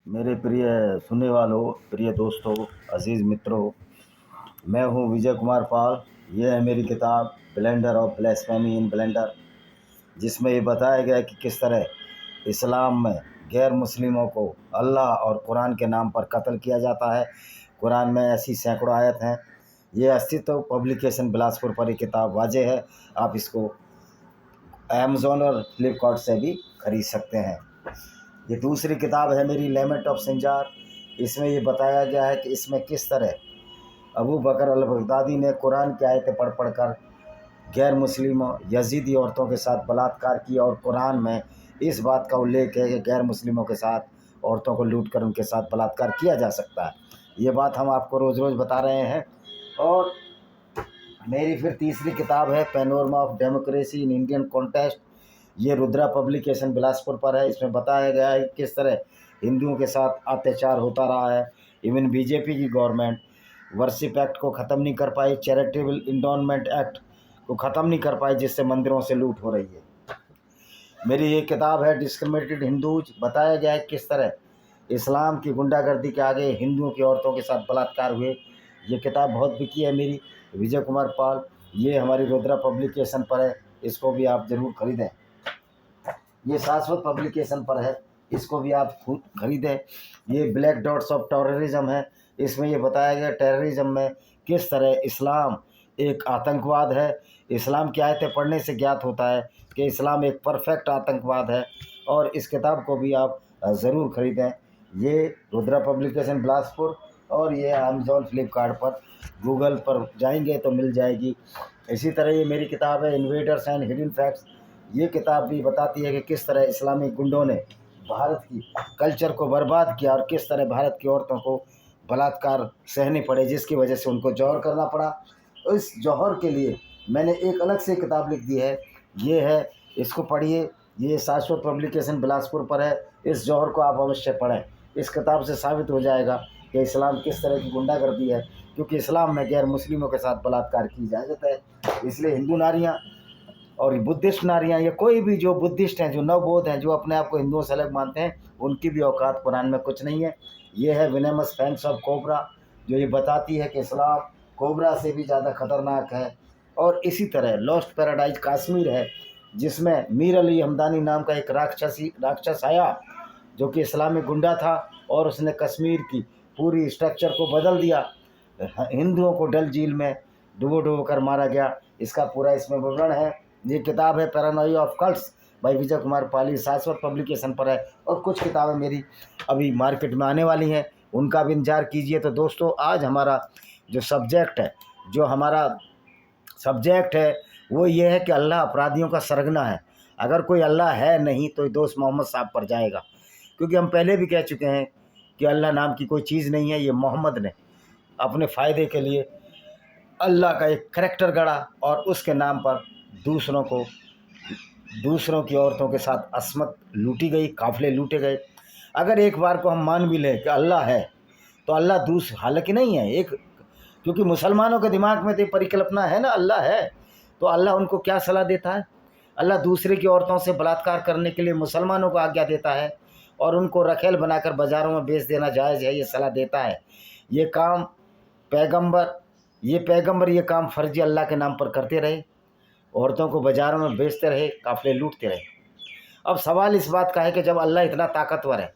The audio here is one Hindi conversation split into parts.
मेरे प्रिय सुनने वालों, प्रिय दोस्तों, अजीज़ मित्रों, मैं हूं विजय कुमार पाल। ये है मेरी किताब ब्लेंडर ऑफ ब्लेस्फेमी इन ब्लेंडर, जिसमें ये बताया गया है कि किस तरह इस्लाम में गैर मुस्लिमों को अल्लाह और कुरान के नाम पर कत्ल किया जाता है। कुरान में ऐसी सैकड़ों आयत हैं। ये अस्तित्व पब्लिकेशन बिलासपुर पर ये किताब वाज़ेह है। आप इसको अमेज़ॉन और फ्लिपकार्ट से भी खरीद सकते हैं। ये दूसरी किताब है मेरी, लेमेंट ऑफ सिंजार। इसमें ये बताया गया है कि इसमें किस तरह अबू बकर अल बगदादी ने कुरान की आयतें पढ़ पढ़ कर गैर मुस्लिमों यजीदी औरतों के साथ बलात्कार किया, और कुरान में इस बात का उल्लेख है कि गैर मुस्लिमों के साथ औरतों को लूट कर उनके साथ बलात्कार किया जा सकता है। ये बात हम आपको रोज़ रोज़ बता रहे हैं। और मेरी फिर तीसरी किताब है panorama of democracy in Indian contest. ये रुद्रा पब्लिकेशन बिलासपुर पर है। इसमें बताया गया है कि किस तरह हिंदुओं के साथ अत्याचार होता रहा है। इवन बीजेपी की गवर्नमेंट वर्शिप एक्ट को ख़त्म नहीं कर पाई, चैरिटेबल इंडोनमेंट एक्ट को ख़त्म नहीं कर पाई, जिससे मंदिरों से लूट हो रही है। मेरी ये किताब है डिस्क्रिमिनेटेड हिंदूज। बताया गया है किस तरह इस्लाम की गुंडागर्दी के आगे हिंदुओं की औरतों के साथ बलात्कार हुए। ये किताब बहुत बिकी है मेरी, विजय कुमार पाल। ये हमारी रुद्रा पब्लिकेशन पर है, इसको भी आप ज़रूर खरीदें। ये शाश्वत पब्लिकेशन पर है, इसको भी आप खुद खरीदें। ये ब्लैक डॉट्स ऑफ टेररिज्म है। इसमें ये बताया गया टेररिज्म में किस तरह इस्लाम एक आतंकवाद है। इस्लाम की आयतें पढ़ने से ज्ञात होता है कि इस्लाम एक परफेक्ट आतंकवाद है। और इस किताब को भी आप ज़रूर खरीदें। ये रुद्रा पब्लिकेशन बिलासपुर, और ये अमेज़ॉन फ्लिपकार्ट पर, गूगल पर जाएंगे तो मिल जाएगी। इसी तरह ये मेरी किताब है इन्वेडर्स एंड हिडन फैक्ट्स। ये किताब भी बताती है कि किस तरह इस्लामिक गुंडों ने भारत की कल्चर को बर्बाद किया, और किस तरह भारत की औरतों को बलात्कार सहने पड़े, जिसकी वजह से उनको जौहर करना पड़ा। तो इस जौहर के लिए मैंने एक अलग से किताब लिख दी है। ये है, इसको पढ़िए। ये शाश्वत पब्लिकेशन बिलासपुर पर है। इस जौहर को आप अवश्य पढ़ें। इस किताब से साबित हो जाएगा कि इस्लाम किस तरह की गुंडागर्दी है, क्योंकि इस्लाम में गैर मुस्लिमों के साथ बलात्कार की इजाज़त है। इसलिए हिंदू नारियाँ और बुद्धिस्ट नारियाँ, या कोई भी जो बुद्धिस्ट हैं, जो नवबोध हैं, जो अपने आप को हिंदुओं से अलग मानते हैं, उनकी भी औकात कुरान में कुछ नहीं है। ये है विनेमस फैंक्स ऑफ कोबरा, जो ये बताती है कि इस्लाम कोबरा से भी ज़्यादा ख़तरनाक है। और इसी तरह लॉस्ट पैराडाइज कश्मीर है, जिसमें मीर अली हमदानी नाम का एक राक्षस आया, जो कि इस्लामी गुंडा था, और उसने कश्मीर की पूरी स्ट्रक्चर को बदल दिया। हिंदुओं को डल झील में डुबो कर मारा गया। इसका पूरा इसमें विवरण है। ये किताब है पैरानोइया ऑफ कल्ट्स भाई विजय कुमार पाली, शाश्वत पब्लिकेशन पर है। और कुछ किताबें मेरी अभी मार्केट में आने वाली हैं, उनका भी इंतजार कीजिए। तो दोस्तों, आज हमारा जो सब्जेक्ट है वो ये है कि अल्लाह अपराधियों का सरगना है। अगर कोई अल्लाह है नहीं तो दोस्त मोहम्मद साहब पर जाएगा, क्योंकि हम पहले भी कह चुके हैं कि अल्लाह नाम की कोई चीज़ नहीं है। ये मोहम्मद ने अपने फ़ायदे के लिए अल्लाह का एक करैक्टर गढ़ा, और उसके नाम पर दूसरों की औरतों के साथ असमत लूटी गई, काफ़िले लूटे गए। अगर एक बार को हम मान भी लें कि अल्लाह है, तो अल्लाह हालांकि नहीं है एक, क्योंकि मुसलमानों के दिमाग में तो परिकल्पना है ना अल्लाह है। तो अल्लाह उनको क्या सलाह देता है? अल्लाह दूसरे की औरतों से बलात्कार करने के लिए मुसलमानों को आज्ञा देता है, और उनको रखेल बनाकर बाज़ारों में बेच देना जायज़ है, ये सलाह देता है। ये काम पैगंबर ये काम फर्जी अल्लाह के नाम पर करते रहे, औरतों को बाज़ारों में बेचते रहे, काफ़िले लूटते रहे। अब सवाल इस बात का है कि जब अल्लाह इतना ताकतवर है,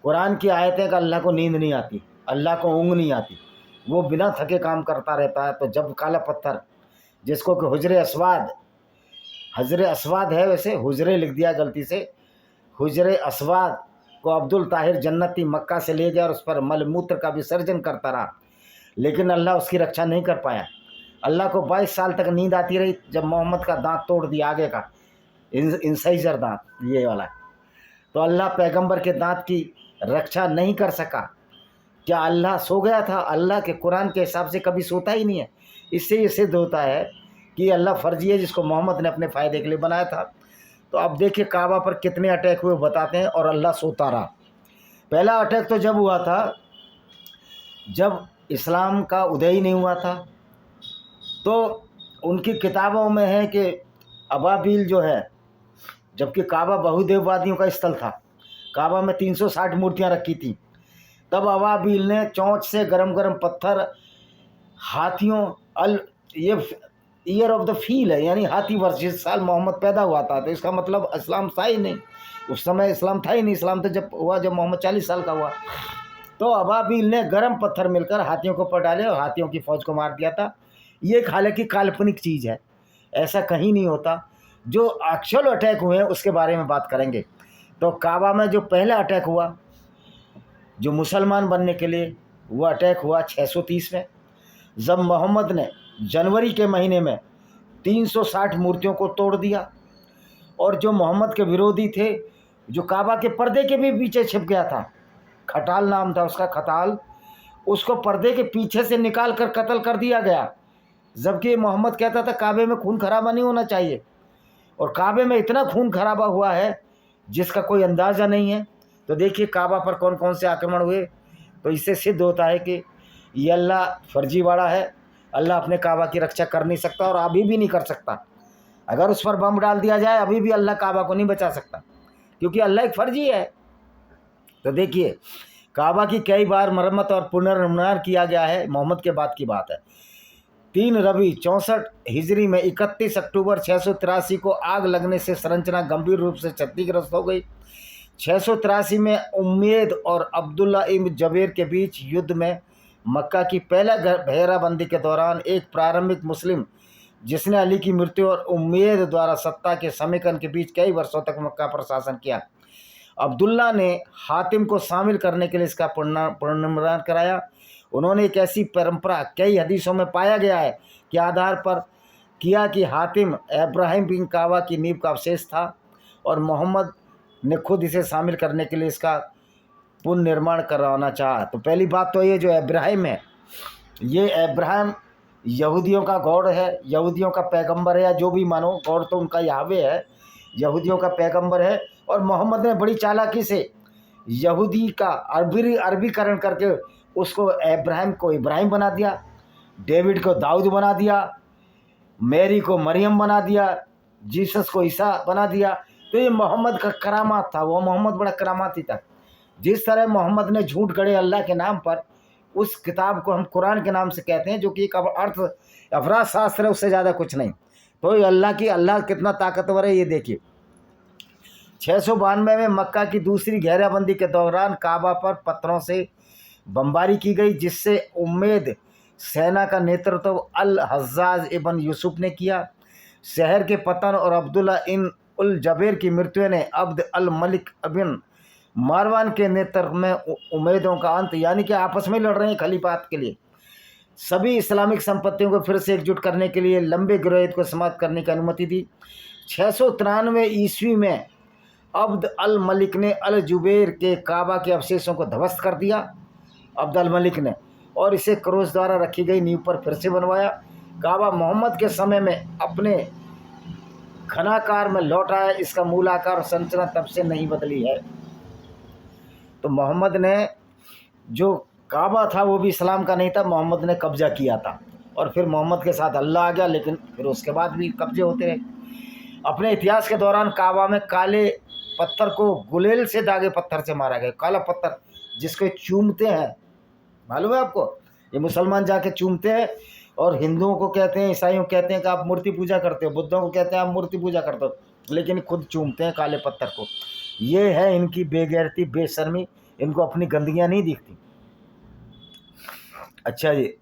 कुरान की आयतें का अल्लाह को नींद नहीं आती, अल्लाह को ऊँघ नहीं आती, वो बिना थके काम करता रहता है। तो जब काला पत्थर, जिसको कि हजरे अस्वाद है, वैसे हुजरे लिख दिया गलती से, हुजरे अस्वाद को अब्दुल ताहिर जन्नती मक्का से ले गया और उस पर मलमूत्र का विसर्जन करता रहा, लेकिन अल्लाह उसकी रक्षा नहीं कर पाया। अल्लाह को 22 साल तक नींद आती रही, जब मोहम्मद का दांत तोड़ दिया, आगे का इंसाइजर दांत ये वाला, तो अल्लाह पैगंबर के दांत की रक्षा नहीं कर सका। क्या अल्लाह सो गया था? अल्लाह के कुरान के हिसाब से कभी सोता ही नहीं है। इससे ये सिद्ध होता है कि अल्लाह फर्जी है, जिसको मोहम्मद ने अपने फ़ायदे के लिए बनाया था। तो अब देखिए काबा पर कितने अटैक हुए बताते हैं, और अल्लाह सोता रहा। पहला अटैक तो जब हुआ था, जब इस्लाम का उदय ही नहीं हुआ था। तो उनकी किताबों में है कि अबाबील जो है, जबकि काबा बहुदेववादियों का स्थल था, काबा में 360 मूर्तियां रखी थी। तब अबाबील ने चोंच से गरम गरम पत्थर हाथियों ये ईयर ऑफ द फील है, यानी हाथी वर्ष जिस साल मोहम्मद पैदा हुआ था, तो इसका मतलब इस्लाम था ही नहीं, उस समय इस्लाम था ही नहीं। इस्लाम तो जब हुआ जब मोहम्मद 40 साल का हुआ। तो अबाबील ने गर्म पत्थर मिलकर हाथियों को पर डाले और हाथियों की फौज को मार दिया था। ये एक हालांकि काल्पनिक चीज़ है, ऐसा कहीं नहीं होता। जो एक्चुअल अटैक हुए हैं उसके बारे में बात करेंगे। तो काबा में जो पहला अटैक हुआ जो मुसलमान बनने के लिए, वो अटैक हुआ 630 में, जब मोहम्मद ने जनवरी के महीने में 360 मूर्तियों को तोड़ दिया। और जो मोहम्मद के विरोधी थे, जो काबा के पर्दे के भी पीछे छिप गया था, खटाल नाम था उसका, खटाल, उसको पर्दे के पीछे से निकाल कर कत्ल कर दिया गया। जबकि मोहम्मद कहता था काबे में खून खराबा नहीं होना चाहिए, और काबे में इतना खून खराबा हुआ है जिसका कोई अंदाज़ा नहीं है। तो देखिए काबा पर कौन कौन से आक्रमण हुए। तो इससे सिद्ध होता है कि ये अल्लाह फर्जीवाड़ा है। अल्लाह अपने काबा की रक्षा कर नहीं सकता और अभी भी नहीं कर सकता। अगर उस पर बम डाल दिया जाए अभी भी अल्लाह काबा को नहीं बचा सकता, क्योंकि अल्लाह एक फर्जी है। तो देखिए काबा की कई बार मरम्मत और पुनर्निर्माण किया गया है। मोहम्मद के बाद की बात है। 3 रबी 64 हिजरी में 31 अक्टूबर 683 को आग लगने से संरचना गंभीर रूप से क्षतिग्रस्त हो गई। 683 में उम्मेद और अब्दुल्ला इब्न जबेर के बीच युद्ध में मक्का की पहला घेराबंदी के दौरान एक प्रारंभिक मुस्लिम जिसने अली की मृत्यु और उम्मेद द्वारा सत्ता के समीकरण के बीच कई वर्षों तक मक्का पर शासन किया। अब्दुल्ला ने हातिम को शामिल करने के लिए इसका पुनर्निर्माण कराया। उन्होंने एक ऐसी परंपरा कई हदीसों में पाया गया है के आधार पर किया कि हातिम इब्राहिम बिन काबा की नींव का अवशेष था और मोहम्मद ने खुद इसे शामिल करने के लिए इसका पुनर्निर्माण करवाना चाहा। तो पहली बात तो ये जो इब्राहिम है, ये इब्राहिम यहूदियों का गॉड है, यहूदियों का पैगंबर है, या जो भी मानो, गॉड तो उनका याहवे है, यहूदियों का पैगंबर है। और मोहम्मद ने बड़ी चालाकी से यहूदी का अरबीकरण करके उसको इब्राहिम को इब्राहिम बना दिया, डेविड को दाऊद बना दिया, मैरी को मरियम बना दिया, जीसस को ईसा बना दिया। तो ये मोहम्मद का करामात था। वो मोहम्मद बड़ा करामाती था। जिस तरह मोहम्मद ने झूठ गढ़े अल्लाह के नाम पर, उस किताब को हम कुरान के नाम से कहते हैं, जो कि एक अर्थ अफराज शास्त्र है, उससे ज़्यादा कुछ नहीं। तो ये अल्लाह कितना ताकतवर है ये देखिए। 692 में मक्का की दूसरी घेराबंदी के दौरान काबा पर पत्थरों से बमबारी की गई, जिससे उम्मेद सेना का नेतृत्व अल हज्जाज इब्न यूसुफ ने किया। शहर के पतन और अब्दुल्ला इन उल जबेर की मृत्यु ने अब्द अल मलिक अबिन मारवान के नेतृत्व में उम्मीदों का अंत, यानी कि आपस में लड़ रहे हैं खलीफात के लिए, सभी इस्लामिक संपत्तियों को फिर से एकजुट करने के लिए लंबे गिरोह को समाप्त करने की अनुमति दी। 693 ईस्वी में अब्द अल मलिक ने अल जुबैर के काबा के अवशेषों को ध्वस्त कर दिया, अब्द अल मलिक ने, और इसे क्रोस द्वारा रखी गई नींव पर फिर से बनवाया। काबा मोहम्मद के समय में अपने घनाकार में लौट आया। इसका मूल आकार और संरचना तब से नहीं बदली है। तो मोहम्मद ने जो काबा था वो भी इस्लाम का नहीं था, मोहम्मद ने कब्जा किया था, और फिर मोहम्मद के साथ अल्लाह आ गया, लेकिन फिर उसके बाद भी कब्जे होते रहे। अपने इतिहास के दौरान काबा में काले पत्थर को गुलेल से दागे पत्थर से मारा गया। काला पत्थर जिसको चूमते हैं, मालूम है आपको, ये मुसलमान जाके चूमते हैं, और हिंदुओं को कहते हैं, ईसाइयों को कहते हैं कि आप मूर्ति पूजा करते हो, बुद्धों को कहते हैं आप मूर्ति पूजा करते हो, लेकिन खुद चूमते हैं काले पत्थर को। ये है इनकी बेगैरती, बेशर्मी, इनको अपनी गंदगियाँ नहीं दिखती। अच्छा जी,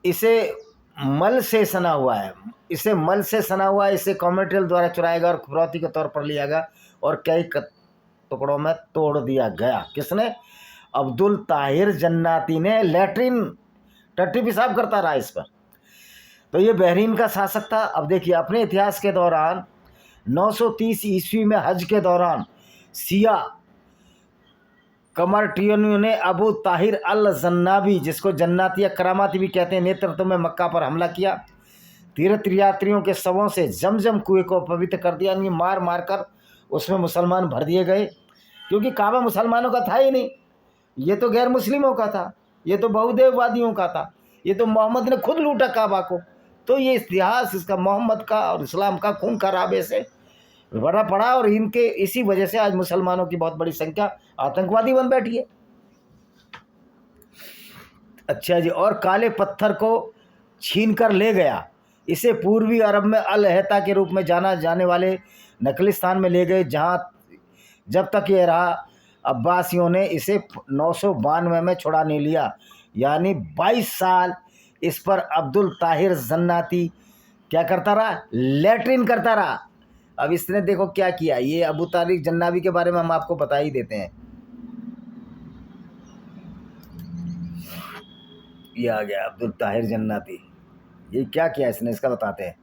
इसे मल से सना हुआ है, इसे मल से सना हुआ है, इसे कॉमेडियल द्वारा चुराया गया और खुफरौती के तौर पर लिया गया और कई टुकड़ों में तोड़ दिया गया। किसने? अब्दुल ताहिर जन्नाती ने। लैट्रिन टट्टी पेशाब करता रहा इस पर। तो ये बहरीन का शासक था। अब देखिए, अपने इतिहास के दौरान 930 ईस्वी में हज के दौरान सिया कमरटियनियों ने अबू ताहिर अल जन्नाबी, जिसको जन्नाती या करामाती भी कहते हैं, नेतृत्व में मक्का पर हमला किया। तीर्थयात्रियों के शवों से जमजम कुएं को पवित्र कर दिया, यानी मार मार कर उसमें मुसलमान भर दिए गए, क्योंकि काबा मुसलमानों का था ही नहीं, ये तो गैर मुस्लिमों का था, ये तो बहुदेववादियों का था, ये तो मोहम्मद ने खुद लूटा काबा को। तो ये इतिहास इसका मोहम्मद का और इस्लाम का खून खराबे से बड़ा पड़ा, और इनके इसी वजह से आज मुसलमानों की बहुत बड़ी संख्या आतंकवादी बन बैठी है। अच्छा जी, और काले पत्थर को छीन कर ले गया। इसे पूर्वी अरब में अल अहता के रूप में जाना जाने वाले नकलिस्तान में ले गए, जहां जब तक ये रहा अब्बासियों ने इसे 992 में छुड़ा नहीं लिया, यानी 22 साल इस पर अब्दुल ताहिर जन्नाती क्या करता रहा, लेटरिन करता रहा। अब इसने देखो क्या किया, ये अबू तारिक जन्नाबी के बारे में हम आपको बता ही देते हैं। ये आ गया अब्दुल ताहिर जन्नाती, ये क्या किया इसने, इसका बताते हैं।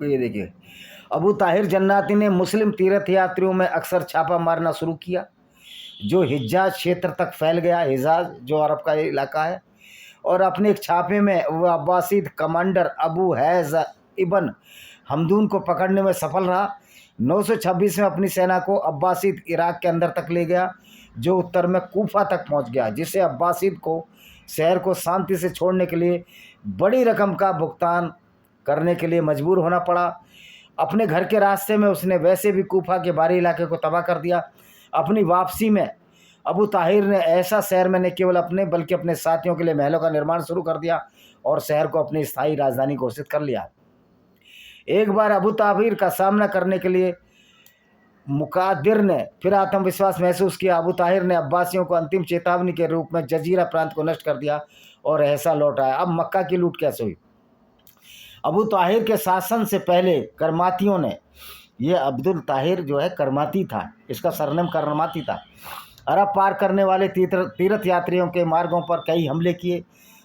ये देखिए, अबू ताहिर जन्नाती ने मुस्लिम तीर्थ यात्रियों में अक्सर छापा मारना शुरू किया, जो हिजाज क्षेत्र तक फैल गया। हिजाज जो अरब का इलाका है। और अपने एक छापे में वह अब्बासीद कमांडर अबू हैज इबन हमदून को पकड़ने में सफल रहा। 926 में अपनी सेना को अब्बासीद इराक के अंदर तक ले गया, जो उत्तर में कूफा तक पहुंच गया, जिससे अब्बासीद को शहर को शांति से छोड़ने के लिए बड़ी रकम का भुगतान करने के लिए मजबूर होना पड़ा। अपने घर के रास्ते में उसने वैसे भी कूफा के बाहरी इलाके को तबाह कर दिया। अपनी वापसी में अबू ताहिर ने ऐसा शहर में न केवल अपने बल्कि अपने साथियों के लिए महलों का निर्माण शुरू कर दिया और शहर को अपनी स्थायी राजधानी घोषित कर लिया। एक बार अबू ताहिर का सामना करने के लिए मुकादिर ने फिर आत्मविश्वास महसूस किया। अबू ताहिर ने अब्बासियों को अंतिम चेतावनी के रूप में जजीरा प्रांत को नष्ट कर दिया और ऐसा लौट आया। अब मक्का की लूट कैसे हुई? अबू ताहिर के शासन से पहले करमातियों ने, ये अब्दुल ताहिर जो है करमाती था, इसका सरनेम करमाती था, अरब पार करने वाले तीर्थ यात्रियों के मार्गों पर कई हमले किए।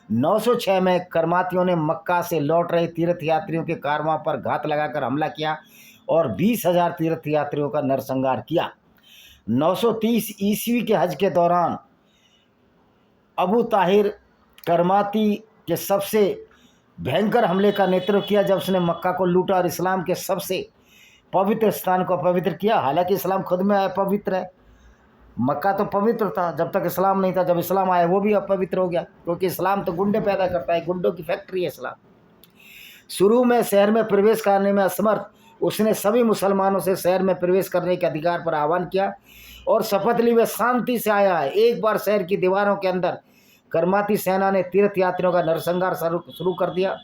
906 में करमातियों ने मक्का से लौट रहे तीर्थ यात्रियों के कारवां पर घात लगाकर हमला किया और 20,000 तीर्थ यात्रियों का नरसंहार किया। 930 ईस्वी के हज के दौरान अबू ताहिर करमाती के सबसे भयंकर हमले का नेतृत्व किया, जब उसने मक्का को लूटा और इस्लाम के सबसे पवित्र स्थान को अपवित्र किया। हालांकि इस्लाम खुद में अपवित्र है, मक्का तो पवित्र था जब तक इस्लाम नहीं था, जब इस्लाम आया वो भी अपवित्र हो गया, क्योंकि इस्लाम तो गुंडे पैदा करता है, गुंडों की फैक्ट्री है इस्लाम। शुरू में शहर में प्रवेश करने में असमर्थ उसने सभी मुसलमानों से शहर में प्रवेश करने के अधिकार पर आह्वान किया और शपथ ली वह शांति से आया है। एक बार शहर की दीवारों के अंदर करमाती सेना ने तीर्थ यात्रियों का नरसंहार शुरू कर दिया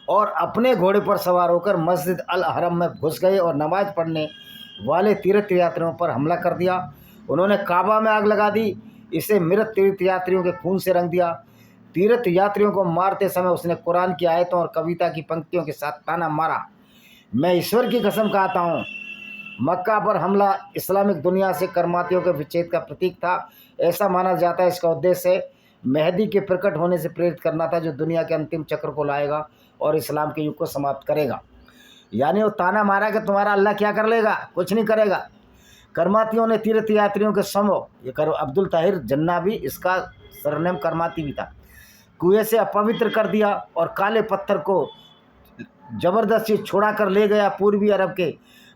और अपने घोड़े पर सवार होकर मस्जिद अल हरम में घुस गए और नमाज पढ़ने वाले तीर्थ यात्रियों पर हमला कर दिया। उन्होंने काबा में आग लगा दी, इसे मृत तीर्थ यात्रियों के खून से रंग दिया। तीर्थ यात्रियों को मारते समय उसने कुरान की आयतों और कविता की पंक्तियों के साथ ताना मारा। मैं ईश्वर की कसम खाता हूँ, मक्का पर हमला इस्लामिक दुनिया से करमातियों के विच्छेद का प्रतीक था। ऐसा माना जाता है इसका उद्देश्य मेहदी के प्रकट होने से प्रेरित करना था, जो दुनिया के अंतिम चक्र को लाएगा और इस्लाम के युग को समाप्त करेगा। यानी वो ताना मारा कि तुम्हारा अल्लाह क्या कर लेगा, कुछ नहीं करेगा। करमातियों ने तीर्थ यात्रियों के समूह, ये अब्दुल ताहिर जन्नाबी, इसका सरनेम करमाती भी था, कुएं से अपवित्र कर दिया और काले पत्थर को जबरदस्ती छुड़ा कर ले गया। पूर्वी अरब के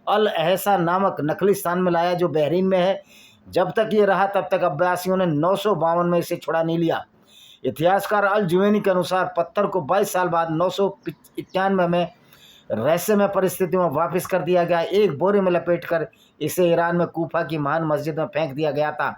अल अहसा नामक नकलिस्तान में लाया, जो बहरीन में है। जब तक ये रहा तब तक अब्बासियों ने 952 में इसे छुड़ा नहीं लिया। इतिहासकार अल जुवैनी के अनुसार पत्थर को 22 साल बाद 991 में रहस्यमय परिस्थितियों में वापस कर दिया गया। एक बोरे में लपेटकर इसे ईरान में कूफा की महान मस्जिद में फेंक दिया गया था।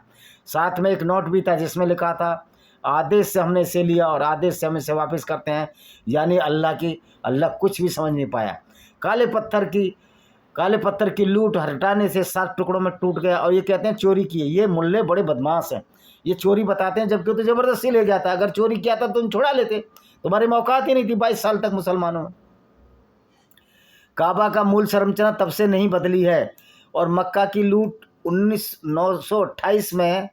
साथ में एक नोट भी था जिसमें लिखा था, आदेश से हमने इसे लिया और आदेश से हम इसे वापस करते हैं। यानी अल्लाह कुछ भी समझ नहीं पाया। काले पत्थर की लूट हटाने से 7 टुकड़ों में टूट गया और ये कहते हैं चोरी की है। ये मुल्ले बड़े बदमाश हैं, ये चोरी बताते हैं, जबकि तो ज़बरदस्ती ले गया था। अगर चोरी किया था तो तुम छुड़ा लेते, तुम्हारी मौकात ही नहीं थी 22 साल तक मुसलमानों में। काबा का मूल संरचना तब से नहीं बदली है और मक्का की लूट 928 में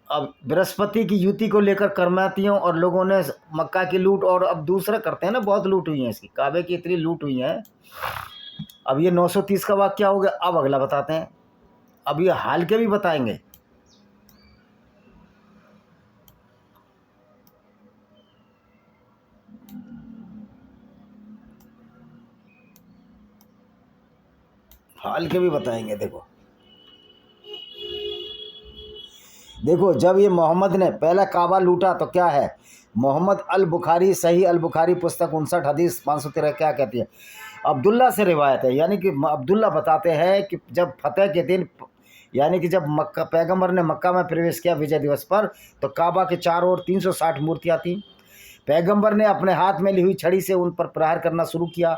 अब बृहस्पति की युति को लेकर करमातियों और लोगों ने मक्का की लूट, और अब दूसरा करते हैं ना, बहुत लूट हुई है इसकी, काबे की इतनी लूट हुई है। अब ये 930 का वाक़या हो गया। अब अगला बताते हैं, अब ये हाल के भी बताएंगे। देखो जब ये मोहम्मद ने पहला काबा लूटा तो क्या है, मोहम्मद अल बुखारी सही अल बुखारी पुस्तक 59 हदीस 513 क्या कहती है? अब्दुल्ला से रिवायत है, यानी कि अब्दुल्ला बताते हैं कि जब फतेह के दिन, यानी कि जब मक्का पैगंबर ने मक्का में प्रवेश किया विजय दिवस पर, तो काबा के चारों ओर 360 मूर्तियाँ थीं। पैगंबर ने अपने हाथ में ली हुई छड़ी से उन पर प्रहार करना शुरू किया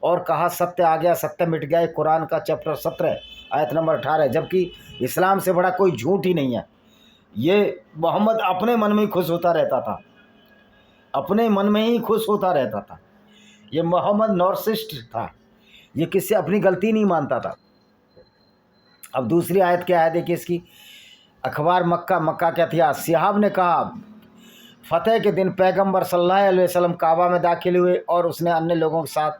और कहा, सत्य आ गया, सत्य मिट गया। कुरान का चैप्टर 17 आयत नंबर 18। जबकि इस्लाम से बड़ा कोई झूठ ही नहीं है। ये मोहम्मद अपने मन में ही खुश होता रहता था, अपने मन में ही खुश होता रहता था। ये मोहम्मद नार्सिसिस्ट था, ये किससे अपनी गलती नहीं मानता था। अब दूसरी आयत क्या है, देखिए इसकी। अखबार मक्का, मक्का क्या था? सिहाब ने कहा, फतेह के दिन पैगंबर सल्लल्लाहु अलैहि वसल्लम काबा में दाखिल हुए और उसने अन्य लोगों के साथ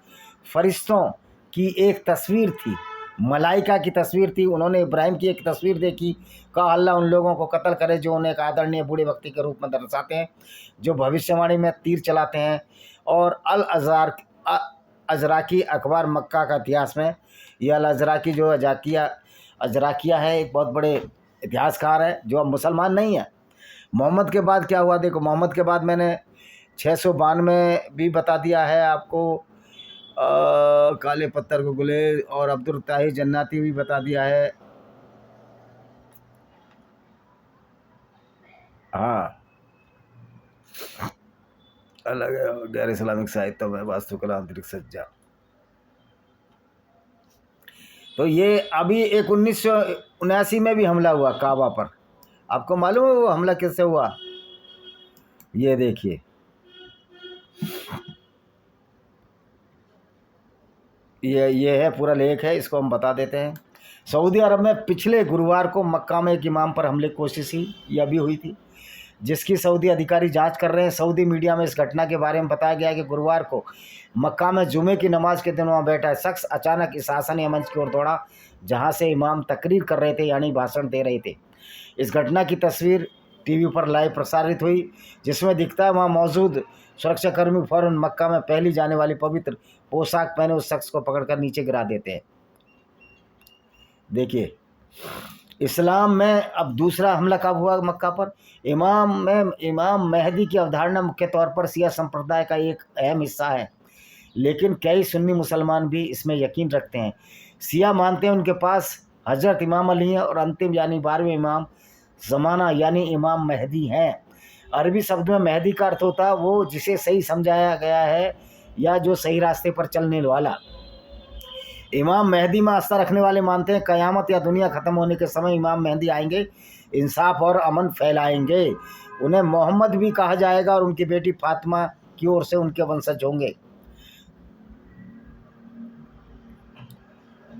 फरिश्तों की एक तस्वीर थी, मलाइका की तस्वीर थी। उन्होंने इब्राहिम की एक तस्वीर देखी, कहा अल्लाह उन लोगों को कत्ल करे जो उन्हें एक आदरणीय बूढ़े व्यक्ति के रूप में दर्शाते हैं, जो भविष्यवाणी में तीर चलाते हैं। और अल अजराकी अखबार मक्का का इतिहास में, यह अल अजराकी जो अजराकिया है, एक बहुत बड़े इतिहासकार है जो अब मुसलमान नहीं है। मोहम्मद के बाद क्या हुआ देखो, मोहम्मद के बाद मैंने 692 भी बता दिया है आपको, काले पत्थर को गुले और अब्दुल ताहिर जन्नाती भी बता दिया है। हाँ, अलग है गैर इस्लामिक साहित्य में वास्तुकला आंतरिक सज्जा। तो ये अभी एक 1979 में भी हमला हुआ काबा पर। आपको मालूम है वो हमला कैसे हुआ? ये देखिए, ये है पूरा लेख है, इसको हम बता देते हैं। सऊदी अरब में पिछले गुरुवार को मक्का में एक इमाम पर हमले की कोशिश ही यह भी हुई थी, जिसकी सऊदी अधिकारी जांच कर रहे हैं। सऊदी मीडिया में इस घटना के बारे में बताया गया कि गुरुवार को मक्का में जुमे की नमाज के दिन वहाँ बैठा शख्स अचानक इस आसनी मंच की ओर दौड़ा जहाँ से इमाम तकरीर कर रहे थे, यानी भाषण दे रहे थे। इस घटना की तस्वीर टीवी पर लाइव प्रसारित हुई, जिसमें दिखता है वहाँ मौजूद सुरक्षाकर्मी फौरन मक्का में पहली जाने वाली पवित्र पोशाक पहने उस शख्स को पकड़कर नीचे गिरा देते हैं। देखिए, इस्लाम में अब दूसरा हमला कब हुआ मक्का पर? इमाम मेहदी की अवधारणा मुख्य तौर पर शिया संप्रदाय का एक अहम हिस्सा है, लेकिन कई सुन्नी मुसलमान भी इसमें यकीन रखते हैं। शिया मानते हैं उनके पास हजरत इमाम अली हैं और अंतिम यानी 12वें इमाम ज़माना यानी इमाम मेहदी हैं। अरबी शब्द में मेहदी का अर्थ होता है वो जिसे सही समझाया गया है या जो सही रास्ते पर चलने वाला। इमाम मेहदी में आस्था रखने वाले मानते हैं क़यामत या दुनिया ख़त्म होने के समय इमाम मेहदी आएंगे, इंसाफ और अमन फैलाएंगे। उन्हें मोहम्मद भी कहा जाएगा और उनकी बेटी फातिमा की ओर से उनके वंशज होंगे।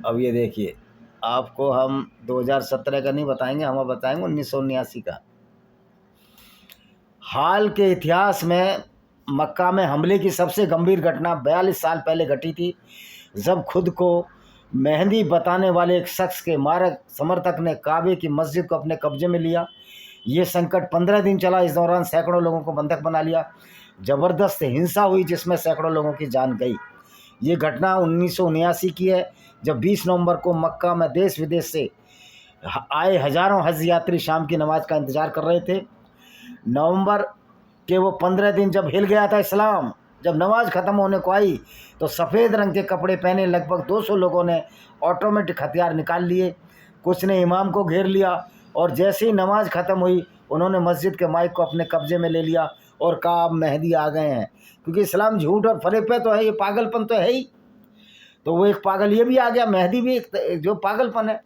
अब ये देखिए, आपको हम 2017 का नहीं बताएंगे, हम बताएंगे 1979 का। हाल के इतिहास में मक्का में हमले की सबसे गंभीर घटना 42 साल पहले घटी थी, जब खुद को मेहदी बताने वाले एक शख्स के मारक समर्थक ने काबे की मस्जिद को अपने कब्जे में लिया। ये संकट 15 दिन चला। इस दौरान सैकड़ों लोगों को बंधक बना लिया। ज़बरदस्त हिंसा हुई जिसमें सैकड़ों लोगों की जान गई। ये घटना 1979 की है, जब 20 नवंबर को मक्का में देश विदेश से आए हज़ारों हज यात्री शाम की नमाज का इंतज़ार कर रहे थे। नवंबर के वो 15 दिन जब हिल गया था इस्लाम, जब नमाज ख़त्म होने को आई तो सफ़ेद रंग के कपड़े पहने लगभग 200 लोगों ने ऑटोमेटिक हथियार निकाल लिए। कुछ ने इमाम को घेर लिया और जैसे ही नमाज ख़त्म हुई उन्होंने मस्जिद के माइक को अपने कब्जे में ले लिया और कहा अब मेहदी आ गए हैं। क्योंकि इस्लाम झूठ और फरेब पे तो है, ये पागलपन तो है ही। तो वो एक पागल ये भी आ गया, मेहदी भी एक जो पागलपन है।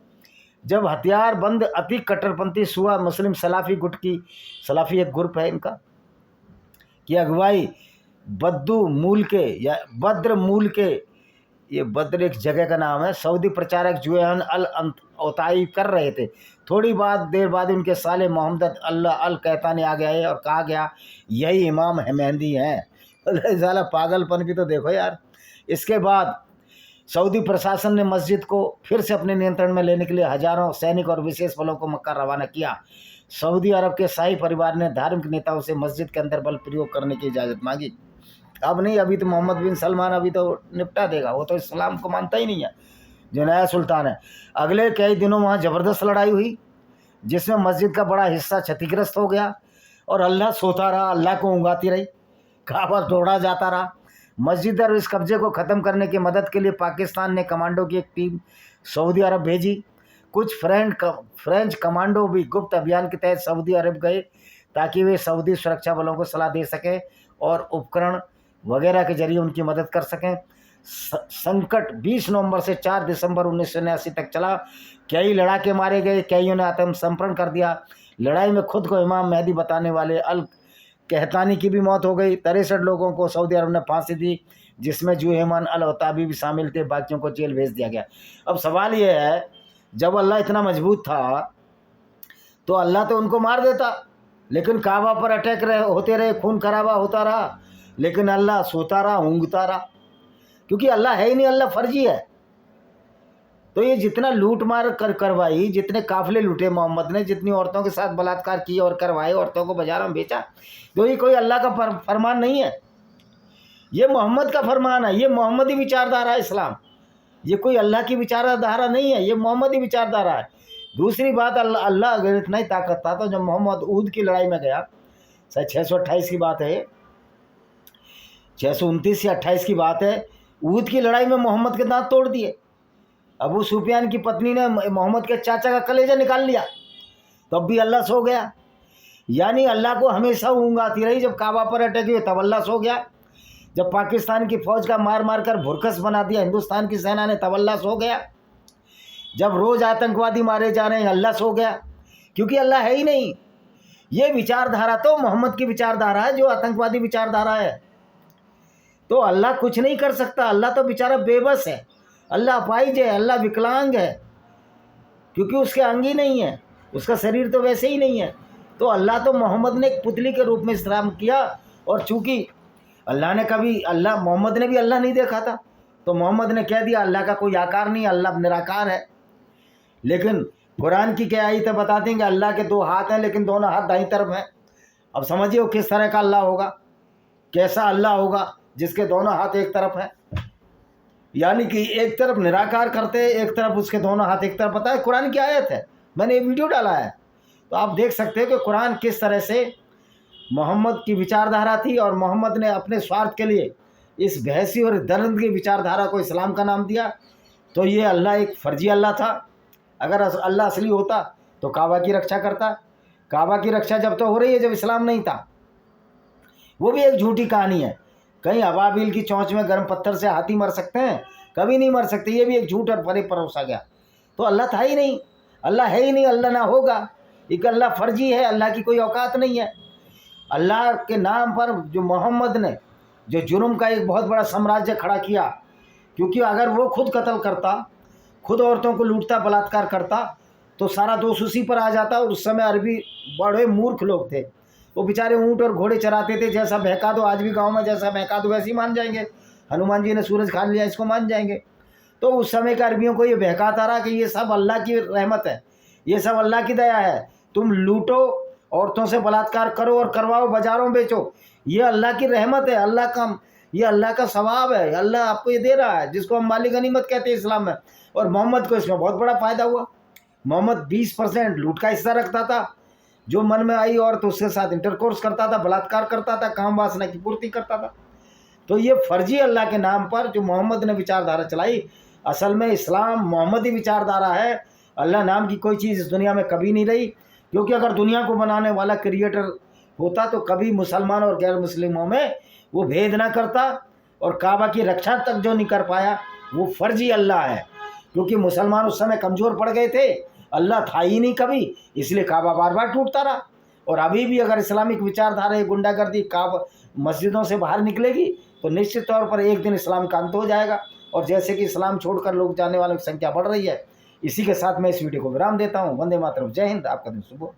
जब हथियार बंद अति कट्टरपंथी सुआ मुस्लिम सलाफ़ी गुट की, सलाफ़ी एक ग्रुप है इनका, की अगुवाई बद्दू मूल के या बद्र मूल के, ये बद्र एक जगह का नाम है, सऊदी प्रचारक जुएहन अल औताई कर रहे थे। थोड़ी देर बाद उनके साले मोहम्मद अल्लाह अल कहतानी आ गए और कहा गया यही इमाम मेहदी हैं। साला पागलपन भी तो देखो यार। इसके बाद सऊदी प्रशासन ने मस्जिद को फिर से अपने नियंत्रण में लेने के लिए हज़ारों सैनिक और विशेष बलों को मक्का रवाना किया। सऊदी अरब के शाही परिवार ने धार्मिक नेताओं से मस्जिद के अंदर बल प्रयोग करने की इजाज़त मांगी। अब नहीं, अभी तो मोहम्मद बिन सलमान अभी तो निपटा देगा, वो तो इस्लाम को मानता ही नहीं है, जो नया सुल्तान है। अगले कई दिनों वहाँ ज़बरदस्त लड़ाई हुई जिसमें मस्जिद का बड़ा हिस्सा क्षतिग्रस्त हो गया। और अल्लाह सोता रहा, अल्लाह को ऊँगाती रही, काबा तोड़ा जाता रहा। मस्जिद और इस कब्जे को ख़त्म करने की मदद के लिए पाकिस्तान ने कमांडो की एक टीम सऊदी अरब भेजी। कुछ फ्रेंच कमांडो भी गुप्त अभियान के तहत सऊदी अरब गए ताकि वे सऊदी सुरक्षा बलों को सलाह दे सकें और उपकरण वगैरह के जरिए उनकी मदद कर सकें। संकट 20 नवंबर से 4 दिसंबर 1979 तक चला। कई लड़ाके मारे गए, कईयों ने आत्मसमर्पण कर दिया। लड़ाई में खुद को इमाम मेहदी बताने वाले अल कहतानी की भी मौत हो गई। 63 लोगों को सऊदी अरब ने फांसी दी, जिसमें जुहेमान अल अताबी भी शामिल थे। बाकियों को जेल भेज दिया गया। अब सवाल ये है, जब अल्लाह इतना मजबूत था तो अल्लाह तो उनको मार देता, लेकिन काबा पर अटैक होते रहे, खून खराबा होता रहा, लेकिन अल्लाह सोता रहा, ऊँगता रहा, क्योंकि अल्लाह है ही नहीं, अल्लाह फर्जी है। तो ये जितना लूट मार करवाई, जितने काफिले लूटे मोहम्मद ने, जितनी औरतों के साथ बलात्कार किए और करवाए, औरतों को बाजारों में बेचा, तो ये कोई अल्लाह का फरमान नहीं है, ये मोहम्मद का फरमान है। ये मोहम्मदी विचारधारा है इस्लाम, ये कोई अल्लाह की विचारधारा नहीं है, ये मोहम्मदी विचारधारा है। दूसरी बात, अल्लाह अगर इतना ही ताकत था तो जब मोहम्मद ऊद की लड़ाई में गया, शायद 628 की बात है, 629 या 28 की बात है, ऊद की लड़ाई में मोहम्मद के दांत तोड़ दिए। अबू सुफियान की पत्नी ने मोहम्मद के चाचा का कलेजा निकाल लिया, तब भी अल्लाह सो गया। यानी अल्लाह को हमेशा ऊँग आती रही। जब काबा पर अटैक हुए तब अल्लाह सो गया। जब पाकिस्तान की फ़ौज का मार मार कर भुरकस बना दिया हिंदुस्तान की सेना ने, तब अल्लाह सो गया। जब रोज़ आतंकवादी मारे जा रहे हैं, अल्लाह सो गया, क्योंकि अल्लाह है ही नहीं। ये विचारधारा तो मोहम्मद की विचारधारा है, जो आतंकवादी विचारधारा है। तो अल्लाह कुछ नहीं कर सकता, अल्लाह तो बेचारा बेबस है, अल्लाह अपाहिज है, अल्लाह विकलांग है, क्योंकि उसके अंग ही नहीं है, उसका शरीर तो वैसे ही नहीं है। तो अल्लाह तो मोहम्मद ने एक पुतली के रूप में इस्तेमाल किया। और चूँकि अल्लाह ने कभी मोहम्मद ने भी अल्लाह नहीं देखा था, तो मोहम्मद ने कह दिया अल्लाह का कोई आकार नहीं, अल्लाह निराकार है। लेकिन कुरान की क्या आयत बताते हैं कि अल्लाह के 2 हाथ हैं, लेकिन दोनों हाथ दाईं तरफ हैं। अब समझिए वो किस तरह का अल्लाह होगा, कैसा अल्लाह होगा जिसके दोनों हाथ एक तरफ हैं। यानी कि एक तरफ निराकार करते, एक तरफ उसके दोनों हाथ एक तरफ। पता है कुरान की आयत है, मैंने एक वीडियो डाला है, तो आप देख सकते हैं कि कुरान किस तरह से मोहम्मद की विचारधारा थी, और मोहम्मद ने अपने स्वार्थ के लिए इस बहसी और दर्द की विचारधारा को इस्लाम का नाम दिया। तो ये अल्लाह एक फर्जी अल्लाह था। अगर अल्लाह असली होता तो काबा की रक्षा करता। काबा की रक्षा जब तो हो रही है जब इस्लाम नहीं था। वो भी एक झूठी कहानी है। कहीं अबाबील की चोंच में गर्म पत्थर से हाथी मर सकते हैं? कभी नहीं मर सकते। ये भी एक झूठ और परे परोसा गया। तो अल्लाह था ही नहीं, अल्लाह है ही नहीं, अल्लाह ना होगा। एक अल्लाह फर्जी है, अल्लाह की कोई औकात नहीं है। अल्लाह के नाम पर जो मोहम्मद ने जो जुर्म का एक बहुत बड़ा साम्राज्य खड़ा किया, क्योंकि अगर वो खुद कत्ल करता, खुद औरतों को लूटता, बलात्कार करता, तो सारा दोष उसी पर आ जाता। और उस समय अरबी बड़े मूर्ख लोग थे, वो बेचारे ऊँट और घोड़े चराते थे। जैसा बहका दो, आज भी गांव में जैसा बहका दो वैसे ही मान जाएंगे। हनुमान जी ने सूरज खा लिया, इसको मान जाएंगे। तो उस समय के अरबियों को ये बहकाता रहा कि ये सब अल्लाह की रहमत है, ये सब अल्लाह की दया है। तुम लूटो, औरतों से बलात्कार करो और करवाओ, बाजारों में बेचो, ये अल्लाह की रहमत है, अल्लाह का ये अल्लाह का सवाब है, अल्लाह आपको ये दे रहा है, जिसको हम माली गनीमत कहते हैं इस्लाम में। और मोहम्मद को इसमें बहुत बड़ा फ़ायदा हुआ। मोहम्मद 20% लूट का हिस्सा रखता था। जो मन में आई और तो उसके साथ इंटरकोर्स करता था, बलात्कार करता था, काम वासना की पूर्ति करता था। तो ये फर्जी अल्लाह के नाम पर जो मोहम्मद ने विचारधारा चलाई, असल में इस्लाम मोहम्मदी विचारधारा है। अल्लाह नाम की कोई चीज़ इस दुनिया में कभी नहीं रही, क्योंकि अगर दुनिया को बनाने वाला क्रिएटर होता तो कभी मुसलमान और गैर मुस्लिमों में वो भेद ना करता। और काबा की रक्षा तक जो नहीं कर पाया वो फर्जी अल्लाह है, क्योंकि मुसलमान उस समय कमज़ोर पड़ गए थे, अल्लाह था ही नहीं कभी, इसलिए काबा बार बार टूटता रहा। और अभी भी अगर इस्लामिक विचारधारा गुंडागर्दी काबा मस्जिदों से बाहर निकलेगी तो निश्चित तौर पर एक दिन इस्लाम का अंत हो जाएगा। और जैसे कि इस्लाम छोड़कर लोग जाने वालों की संख्या बढ़ रही है, इसी के साथ मैं इस वीडियो को विराम देता हूँ। वंदे मातरम, जय हिंद, आपका दिन शुभ हो।